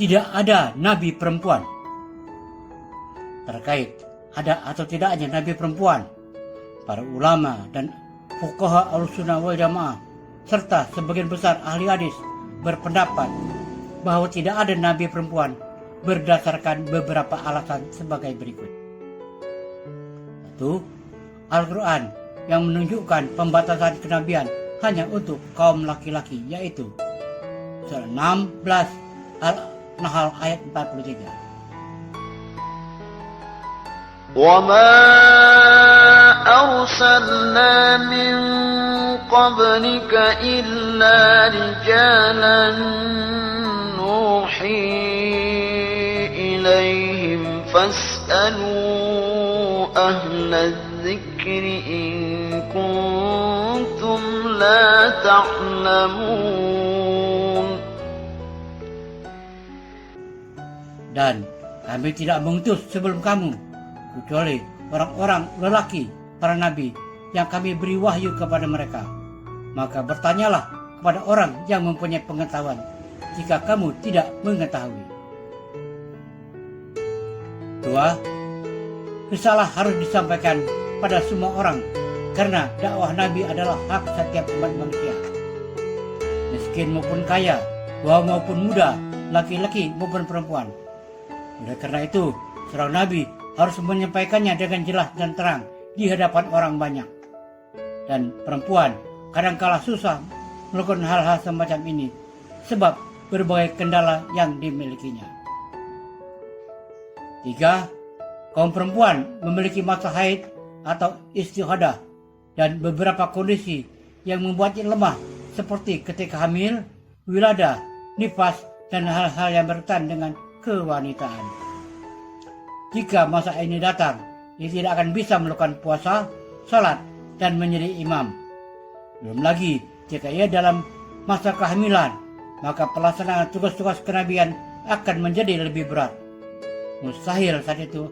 tidak ada nabi perempuan. Terkait ada atau tidaknya nabi perempuan, para ulama dan fuqaha Ahlussunnah wal Jamaah serta sebagian besar ahli hadis berpendapat bahwa tidak ada nabi perempuan berdasarkan beberapa alasan sebagai berikut. 1. Al-Quran yang menunjukkan pembatasan kenabian hanya untuk kaum laki-laki, yaitu surah 16 Al-Nahl ayat 43. وَمَا أَرْسَلْنَا مِن قَبْلِكَ إِلَّا رِجَالًا نُوحِي إِلَيْهِمْ فَاسْأَلُوا أَهْلَ الذِّكْرِ إِن كُنتُمْ لَا تَعْلَمُونَ. Dan kami tidak mengutus sebelum kamu kecuali orang-orang lelaki, para nabi yang kami beri wahyu kepada mereka. Maka bertanyalah kepada orang yang mempunyai pengetahuan jika kamu tidak mengetahui. 2. Risalah harus disampaikan pada semua orang karena dakwah nabi adalah hak setiap umat manusia, miskin maupun kaya, tua maupun muda, laki-laki maupun perempuan. Oleh karena itu, seorang nabi harus menyampaikannya dengan jelas dan terang di hadapan orang banyak. Dan perempuan kadangkala susah melakukan hal-hal semacam ini sebab berbagai kendala yang dimilikinya. 3. Kaum perempuan memiliki masa haid atau istihadah dan beberapa kondisi yang membuatnya lemah seperti ketika hamil, wiladah, nifas, dan hal-hal yang berkaitan dengan kewanitaan. Jika masa ini datang, ia tidak akan bisa melakukan puasa, salat, dan menjadi imam. Belum lagi jika ia dalam masa kehamilan, maka pelaksanaan tugas-tugas kenabian akan menjadi lebih berat. Mustahil saat itu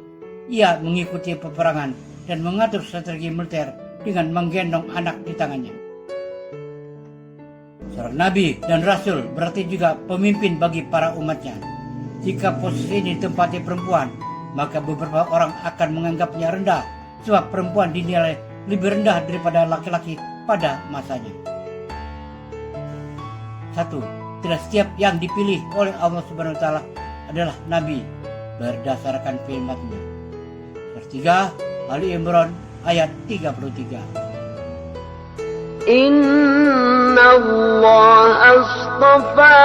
ia mengikuti peperangan dan mengatur strategi militer dengan menggendong anak di tangannya. Seorang nabi dan rasul berarti juga pemimpin bagi para umatnya. Jika posisi ini ditempati perempuan, maka beberapa orang akan menganggapnya rendah sebab perempuan dinilai lebih rendah daripada laki-laki pada masanya. 1. Tidak setiap yang dipilih oleh Allah Subhanahu wa taala adalah nabi berdasarkan firman-Nya. Ketiga, Ali Imran ayat 33. Inna Allah astafa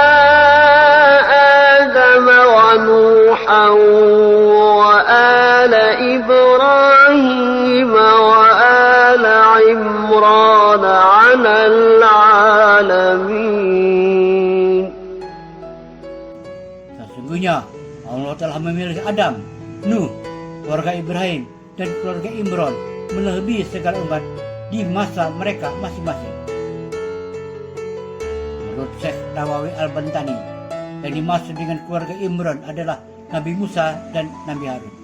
Adam wa Nuhan wa ala Ibrahim wa ala Imran ala alamin. Sesungguhnya Allah telah memilih Adam, Nuh, keluarga Ibrahim, dan keluarga Imran melebihi segala umat di masa mereka masing-masing. Menurut Syekh Nawawi Al-Bantani, yang dimaksud dengan keluarga Imran adalah Nabi Musa dan Nabi Harun.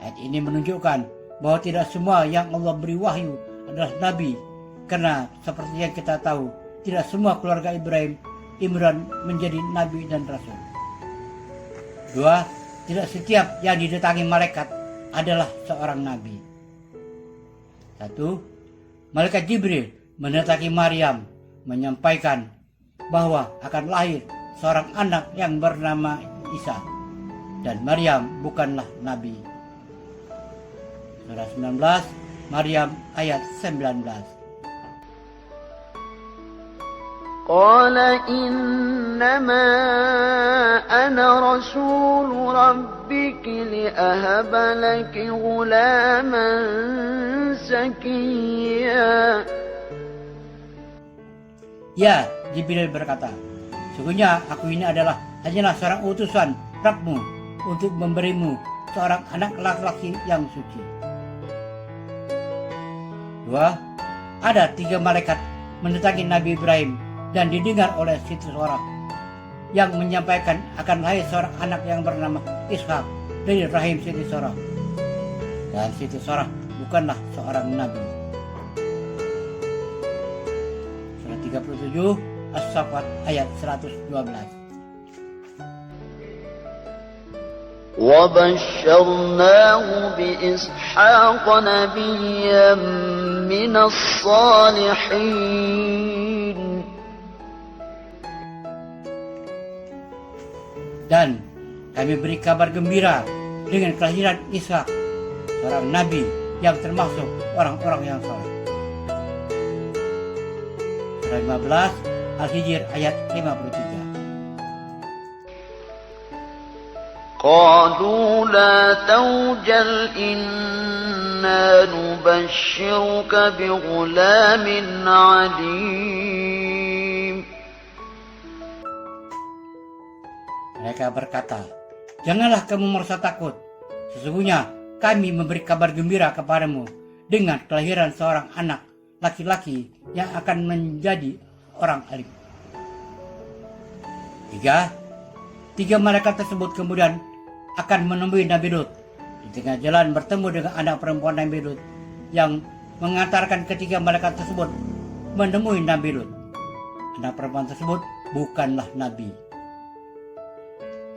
Ayat ini menunjukkan bahwa tidak semua yang Allah beri wahyu adalah nabi, karena seperti yang kita tahu, tidak semua keluarga Ibrahim, Imran menjadi nabi dan rasul. 2. Tidak setiap yang didatangi malaikat adalah seorang nabi. 1. Malaikat Jibril mendatangi Maryam menyampaikan bahwa akan lahir seorang anak yang bernama Isa, dan Maryam bukanlah nabi. Surah 19 Maryam ayat 19. Qala innama ana rasul rabbiki liahaba laki ghulaman zakiyya. Ya, Jibril berkata, sesungguhnya aku ini hanyalah seorang utusan Rabbmu untuk memberimu seorang anak laki-laki yang suci. 2. Ada 3 malaikat mendatangi Nabi Ibrahim dan didengar oleh Siti Sarah yang menyampaikan akan lahir seorang anak yang bernama Ishak dari rahim Siti Sarah. Dan Siti Sarah bukanlah seorang nabi. Surah 37 As-Saffat ayat 112. وبشرناه بإسحاق نبيا من الصالحين. Dan kami beri kabar gembira dengan kelahiran Ishak, seorang nabi yang termasuk orang-orang yang saleh. Surah 15 Al-Hijr ayat 53. قالوا لا توجل إنا نبشرك بغلام عليم. Mereka berkata, janganlah kamu merasa takut. Sesungguhnya kami memberi kabar gembira kepadamu dengan kelahiran seorang anak laki-laki yang akan menjadi orang alim. Tiga malaikat tersebut kemudian akan menemui Nabi Lut. Di tengah jalan bertemu dengan anak perempuan Nabi Lut yang mengantarkan ketiga malaikat tersebut menemui Nabi Lut. Anak perempuan tersebut bukanlah Nabi.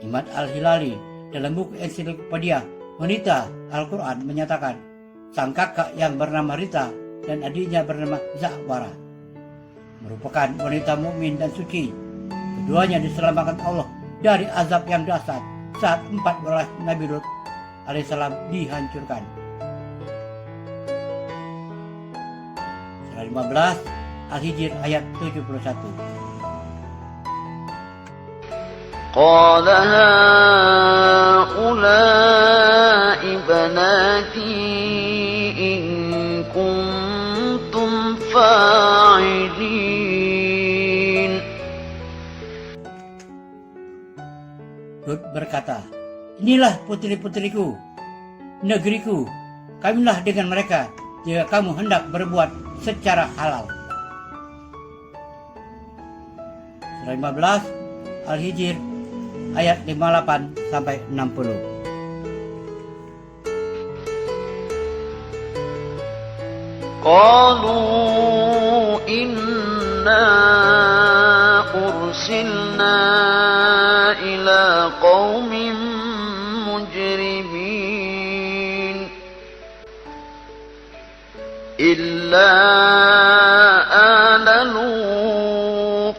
Imad Al-Hilali dalam buku ensiklopedia Wanita Al-Quran menyatakan sang kakak yang bernama Rita dan adiknya bernama Za'wara merupakan wanita mukmin dan suci. Keduanya diselamatkan Allah dari azab yang dahsyat saat 4 wilayah Nabi Lut alaihissalam dihancurkan. Surah 15 Al-Hijr ayat 71. قال هؤلاء بناتي إن كنتم فاعلين. Lut berkata, inilah putri-putriku, negeriku, kawinlah dengan mereka jika kamu hendak berbuat secara halal. Surah 15 Al-Hijr ayat 58 sampai 60. قالوا إنا أرسلنا إلى قوم مجرمين إلا آل لوط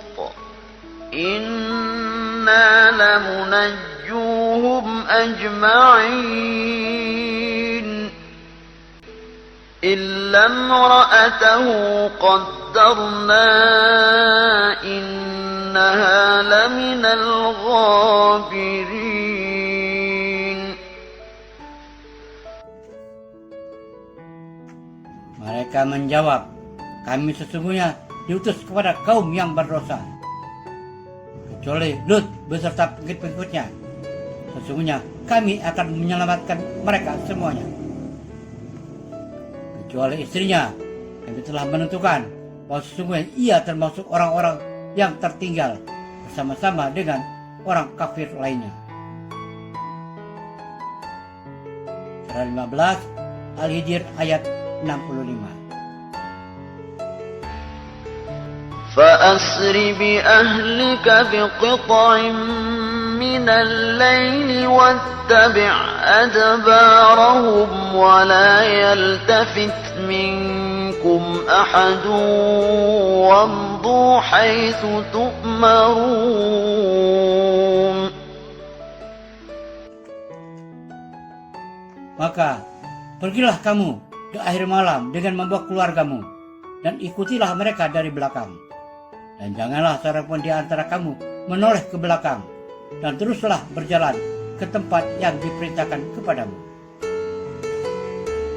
إنا لمنجوهم أجمعين إلا امرأته قدرنا إنها لمن الغابرين. Mereka menjawab, kami sesungguhnya diutus kepada kaum yang berdosa, kecuali Lut beserta pengikut-pengikutnya. Sesungguhnya kami akan menyelamatkan mereka semuanya. Kecuali istrinya, kami telah menentukan bahwa sesungguhnya ia termasuk orang-orang yang tertinggal bersama-sama dengan orang kafir lainnya. Surah 15 Al-Hijr ayat 65. فأسر بأهلك بقطع من الليل واتبع أدبارهم ولا يلتفت منكم أحد وامضوا حيث تؤمرون. Maka pergilah kamu di akhir malam dengan membawa keluargamu dan ikutilah mereka dari belakang. Dan janganlah seorang pun di antara kamu menoleh ke belakang, dan teruslah berjalan ke tempat yang diperintahkan kepadamu.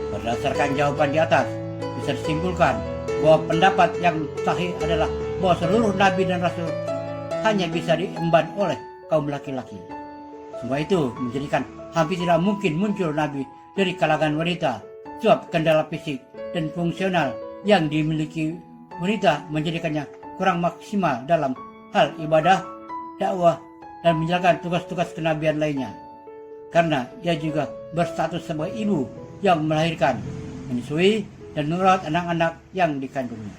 Berdasarkan jawaban di atas, bisa disimpulkan bahwa pendapat yang sahih adalah bahwa seluruh nabi dan rasul hanya bisa diemban oleh kaum laki-laki. Semua itu menjadikan hampir tidak mungkin muncul nabi dari kalangan wanita, sebab kendala fisik dan fungsional yang dimiliki wanita menjadikannya kurang maksimal dalam hal ibadah, dakwah, dan menjalankan tugas-tugas kenabian lainnya. Karena ia juga berstatus sebagai ibu yang melahirkan, menyusui, dan merawat anak-anak yang dikandungnya.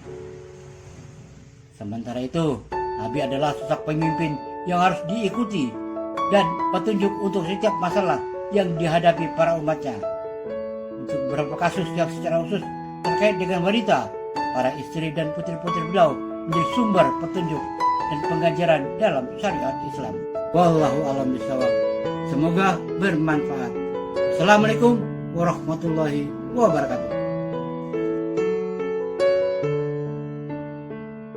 Sementara itu, Nabi adalah sosok pemimpin yang harus diikuti dan petunjuk untuk setiap masalah yang dihadapi para umatnya. Untuk beberapa kasus yang secara khusus terkait dengan wanita, para istri dan putri-putri beliau menjadi sumber petunjuk dan pengajaran dalam syariat Islam. Wallahu a'lam bishawab. Semoga bermanfaat. Assalamualaikum warahmatullahi wabarakatuh.